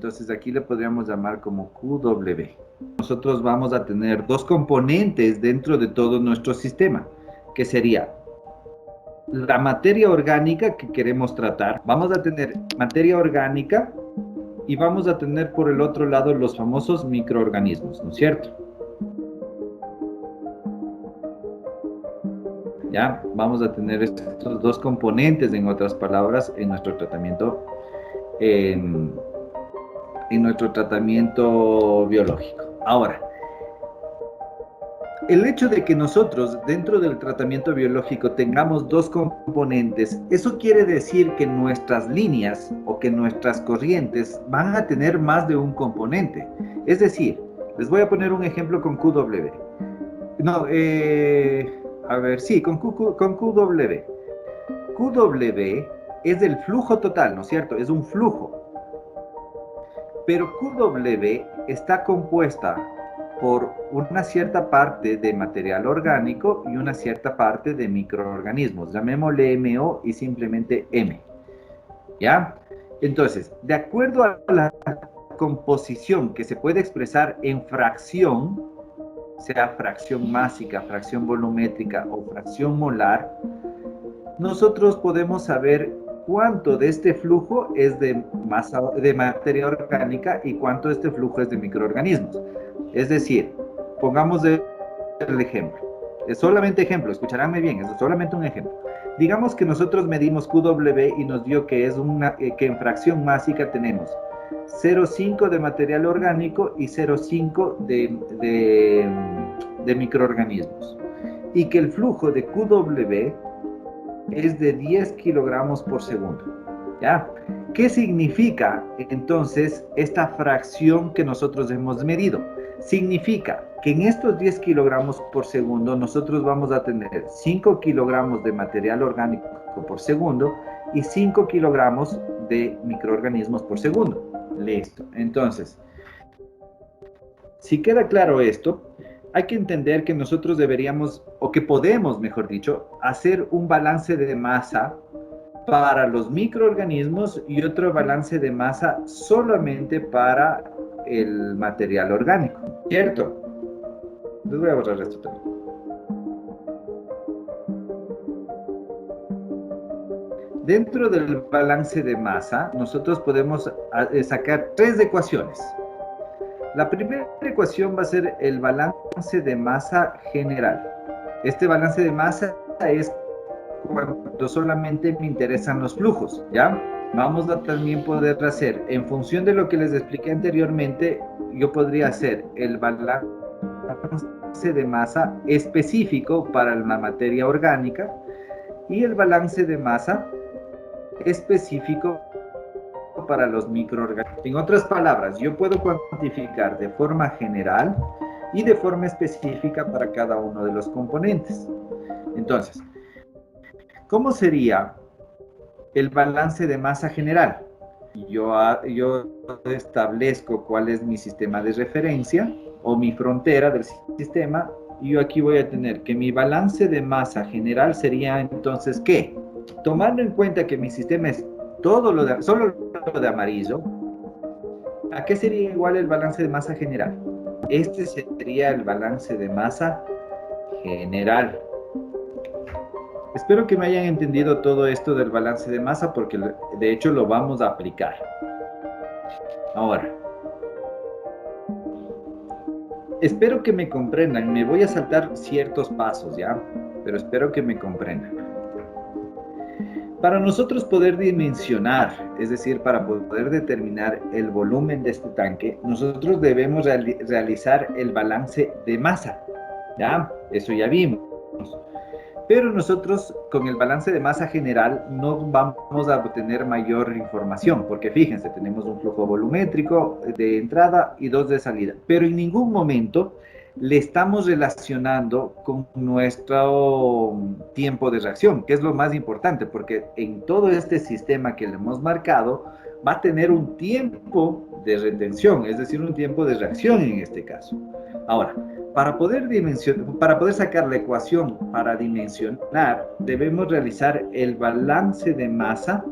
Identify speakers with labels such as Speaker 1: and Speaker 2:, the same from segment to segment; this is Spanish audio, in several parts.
Speaker 1: entonces aquí le podríamos llamar como QW. Nosotros vamos a tener dos componentes dentro de todo nuestro sistema, que sería la materia orgánica que queremos tratar. Vamos a tener materia orgánica y vamos a tener por el otro lado los famosos microorganismos, ¿no es cierto? Ya, vamos a tener estos dos componentes, en otras palabras, en nuestro tratamiento, en nuestro tratamiento biológico. Ahora, el hecho de que nosotros dentro del tratamiento biológico tengamos dos componentes, eso quiere decir que nuestras líneas o que nuestras corrientes van a tener más de un componente. Es decir, les voy a poner un ejemplo con QW. No, a ver, sí, con QW. QW es el flujo total, ¿no es cierto? Es un flujo. Pero QW está compuesta por una cierta parte de material orgánico y una cierta parte de microorganismos. Llamémosle MO y simplemente M. ¿Ya? Entonces, de acuerdo a la composición que se puede expresar en fracción, sea fracción másica, fracción volumétrica o fracción molar, nosotros podemos saber cuánto de este flujo es de materia orgánica y cuánto de este flujo es de microorganismos. Es decir, pongamos el ejemplo. Es solamente ejemplo, escucharánme bien, es solamente un ejemplo. Digamos que nosotros medimos QW y nos dio que, que en fracción másica tenemos 0,5 de material orgánico y 0,5 de microorganismos. Y que el flujo de QW es de 10 kilogramos por segundo. ¿Ya? ¿Qué significa entonces esta fracción que nosotros hemos medido? Significa que en estos 10 kilogramos por segundo nosotros vamos a tener 5 kilogramos de material orgánico por segundo y 5 kilogramos de microorganismos por segundo. Listo. Entonces, si queda claro esto, hay que entender que nosotros deberíamos, o que podemos, mejor dicho, hacer un balance de masa para los microorganismos y otro balance de masa solamente para el material orgánico, ¿cierto? Les voy a borrar esto también. Dentro del balance de masa, nosotros podemos sacar tres ecuaciones. La primera ecuación va a ser el balance de masa general. Este balance de masa es cuando solamente me interesan los flujos, ¿ya? Vamos a también poder hacer, en función de lo que les expliqué anteriormente, yo podría hacer el balance de masa específico para la materia orgánica y el balance de masa específico para los microorganismos. En otras palabras, yo puedo cuantificar de forma general y de forma específica para cada uno de los componentes. Entonces, ¿cómo sería el balance de masa general? Yo establezco cuál es mi sistema de referencia o mi frontera del sistema, y yo aquí voy a tener que mi balance de masa general sería entonces, ¿qué? Tomando en cuenta que mi sistema es solo lo de amarillo, ¿a qué sería igual el balance de masa general? Este sería el balance de masa general. Espero que me hayan entendido todo esto del balance de masa, porque de hecho lo vamos a aplicar. Ahora, espero que me comprendan. Me voy a saltar ciertos pasos, ¿ya? Pero espero que me comprendan. Para nosotros poder dimensionar, es decir, para poder determinar el volumen de este tanque, nosotros debemos realizar el balance de masa, ¿ya? Eso ya vimos. Pero nosotros con el balance de masa general no vamos a obtener mayor información, porque fíjense, tenemos un flujo volumétrico de entrada y dos de salida, pero en ningún momento le estamos relacionando con nuestro tiempo de reacción, que es lo más importante, porque en todo este sistema que le hemos marcado va a tener un tiempo de retención, es decir, un tiempo de reacción en este caso. Ahora, para poder sacar la ecuación para dimensionar, debemos realizar el balance de masa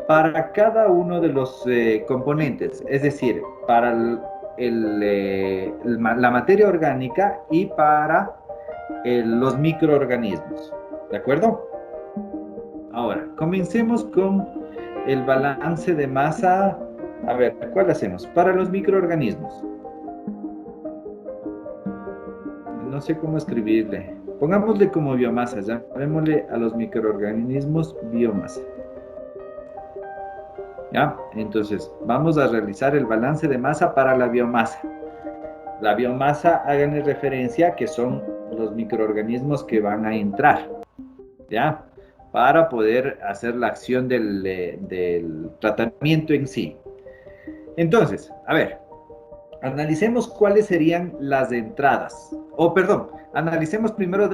Speaker 1: para cada uno de los componentes, es decir, para la materia orgánica y para los microorganismos. ¿De acuerdo? Ahora, comencemos con el balance de masa. A ver, ¿cuál hacemos? Para los microorganismos. No sé cómo escribirle. Pongámosle como biomasa, llamémosle a los microorganismos biomasa. ¿Ya? Entonces, vamos a realizar el balance de masa para la biomasa. La biomasa, háganle referencia que son los microorganismos que van a entrar, ¿ya? Para poder hacer la acción del tratamiento en sí. Entonces, a ver, analicemos cuáles serían las entradas. O, perdón, analicemos primero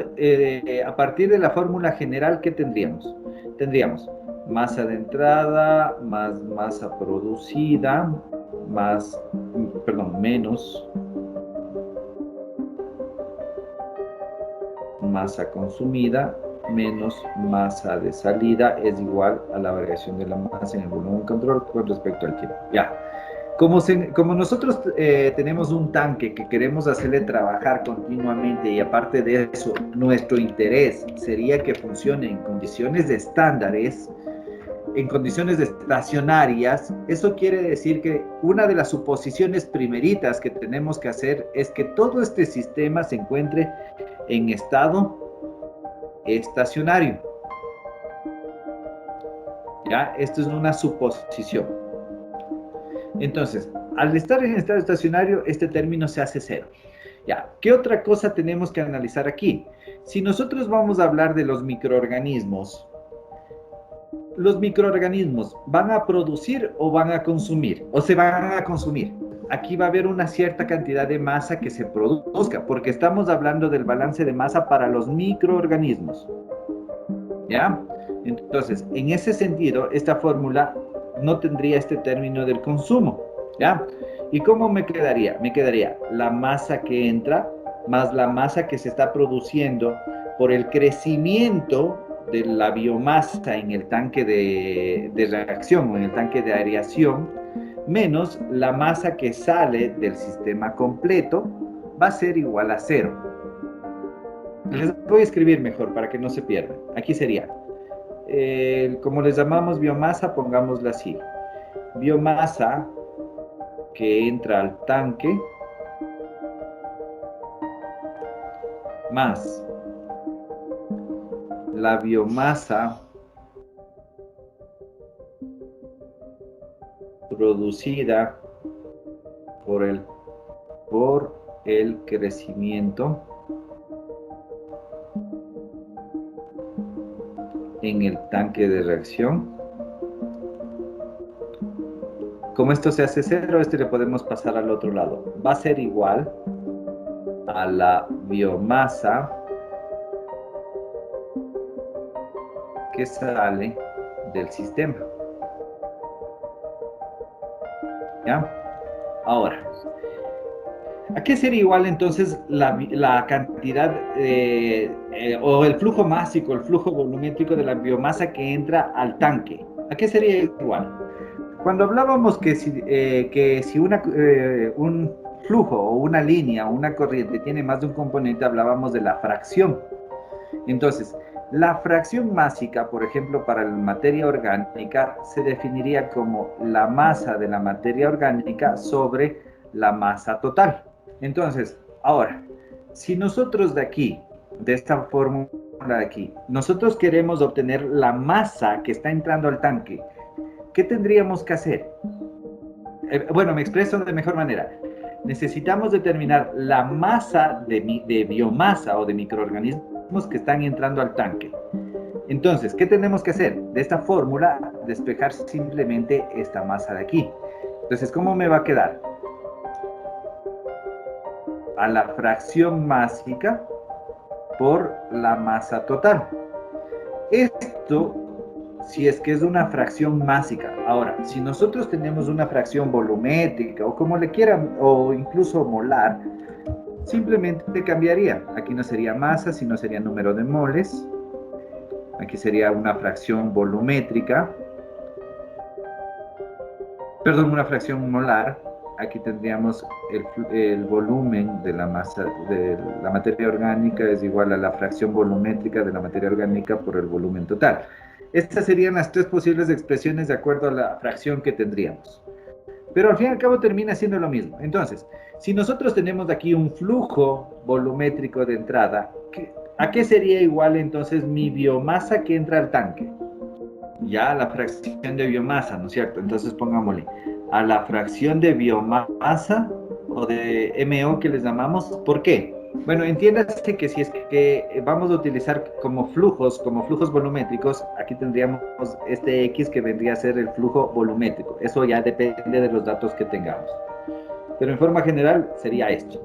Speaker 1: a partir de la fórmula general que tendríamos. Tendríamos masa de entrada más masa producida menos masa consumida menos masa de salida es igual a la variación de la masa en el volumen control con respecto al tiempo. Ya. Como nosotros tenemos un tanque que queremos hacerle trabajar continuamente y aparte de eso, nuestro interés sería que funcione en condiciones de estándares, en condiciones estacionarias, eso quiere decir que una de las suposiciones primeritas que tenemos que hacer es que todo este sistema se encuentre en estado estacionario. ¿Ya? Esto es una suposición. Entonces, al estar en estado estacionario, este término se hace cero. Ya, ¿qué otra cosa tenemos que analizar aquí? Si nosotros vamos a hablar de los microorganismos ¿van a producir o van a consumir? ¿O se van a consumir? Aquí va a haber una cierta cantidad de masa que se produzca, porque estamos hablando del balance de masa para los microorganismos. ¿Ya? Entonces, en ese sentido, esta fórmula no tendría este término del consumo. ¿Ya? ¿Y cómo me quedaría? Me quedaría la masa que entra más la masa que se está produciendo por el crecimiento de la biomasa en el tanque de reacción o en el tanque de aireación, menos la masa que sale del sistema completo, va a ser igual a cero. Les voy a escribir mejor para que no se pierdan. Aquí sería, como les llamamos biomasa, pongámosla así. Biomasa que entra al tanque más la biomasa producida por el crecimiento en el tanque de reacción. Como esto se hace cero, le podemos pasar al otro lado. Va a ser igual a la biomasa que sale del sistema. ¿Ya? Ahora, ¿a qué sería igual entonces la cantidad o el flujo másico, el flujo volumétrico de la biomasa que entra al tanque? ¿A qué sería igual? Cuando hablábamos que si un flujo o una línea o una corriente tiene más de un componente, hablábamos de la fracción. Entonces, la fracción másica, por ejemplo, para la materia orgánica, se definiría como la masa de la materia orgánica sobre la masa total. Entonces, ahora, si nosotros de aquí, de esta fórmula de aquí, nosotros queremos obtener la masa que está entrando al tanque, ¿qué tendríamos que hacer? Bueno, me expreso de mejor manera. Necesitamos determinar la masa de biomasa o de microorganismos que están entrando al tanque. Entonces, ¿qué tenemos que hacer? De esta fórmula, despejar simplemente esta masa de aquí. Entonces, ¿cómo me va a quedar? A la fracción másica por la masa total. Esto, si es que es una fracción másica. Ahora, si nosotros tenemos una fracción volumétrica o como le quieran, o incluso molar, simplemente cambiaría. Aquí no sería masa, sino sería número de moles. Aquí sería una fracción volumétrica Perdón, una fracción molar. Aquí tendríamos el volumen de la masa de la materia orgánica es igual a la fracción volumétrica de la materia orgánica por el volumen total. Estas serían las tres posibles expresiones de acuerdo a la fracción que tendríamos. Pero al fin y al cabo termina siendo lo mismo. Entonces, si nosotros tenemos aquí un flujo volumétrico de entrada, ¿a qué sería igual entonces mi biomasa que entra al tanque? Ya la fracción de biomasa, ¿no es cierto? Entonces pongámosle a la fracción de biomasa o de MO que les llamamos. ¿Por qué? Bueno, entiéndase que si es que vamos a utilizar como flujos volumétricos, aquí tendríamos este X que vendría a ser el flujo volumétrico. Eso ya depende de los datos que tengamos. Pero en forma general sería esto.